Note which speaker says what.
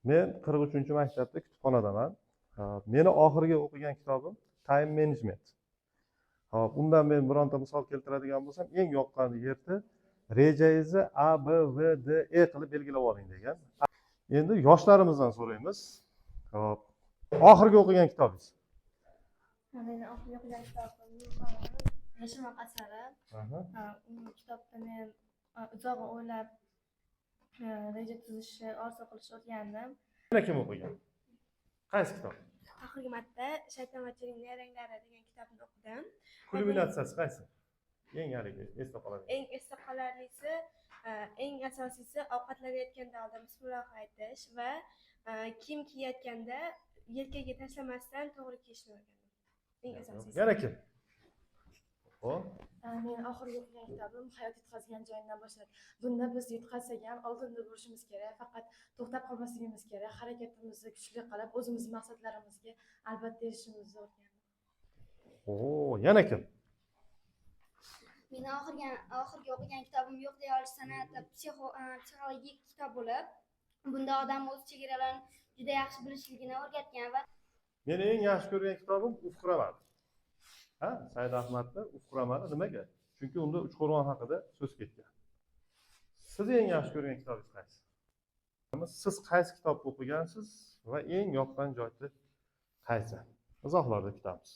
Speaker 1: Men 43-maktabda kutubxonadaman. Meni oxirgi o'qigan kitobim Time Management. Hop, undan men bironta misol keltiradigan bo'lsam, eng yoqqan yeri rejangizni A, B, V, D, E qilib belgilab oling degan. Endi yoshlarimizdan so'raymiz. Hop, oxirgi o'qigan kitobingiz?
Speaker 2: Men oxirgi o'qigan kitobim Yashamoq asari. Kitobda men uzoq o'ylab reja tuzishni orzu qilishni o'rgandim.
Speaker 1: Yana kim o'qigan? Qaysi kitob?
Speaker 2: Oxirgi marta Shayton va Jinning ranglari degan kitobni o'qidim.
Speaker 1: Kulminatsiyasi qaysi? Eng haligi esda qoladi.
Speaker 2: Eng esda qolarlisi, eng asosiysi ovqatlanayotganda oldin bismillah aytish va kiyim kiyayotganda yelkaga tashlamasdan to'g'ri kiyishni o'rgandim. Eng asosiysi.
Speaker 1: Yana kim? Xo'p.
Speaker 3: Men oxirgi o'qigan kitobim Hayot yutqazgan joyidan boshladi. Bunda biz yutqazsak ham oldinda bo'lishimiz kerak, faqat to'xtab qolmasligimiz kerak, harakatimizni kuchli qilib, o'zimiz maqsadlarimizga albatta erishishimizni o'rgandim.
Speaker 1: Yana kim?
Speaker 4: Men oxirgi o'qigan kitobim Yo'q deya olish san'ati psixologik kitob bo'lib, bunda odam o'z chegaralarini juda yaxshi bilishligini o'rgatgan va
Speaker 1: Meni eng yaxshi ko'rgan kitobim Ufqramadi. Said Ahmadning Ufqramadi nimaga? Chunki unda Uchqo'rg'on haqida so'z ketgan. Siz eng yaxshi ko'rgan kitobingiz qaysi? Siz qaysi kitobni o'qigansiz va eng yoqqan joyi qaysi? Izohlarda kutamiz.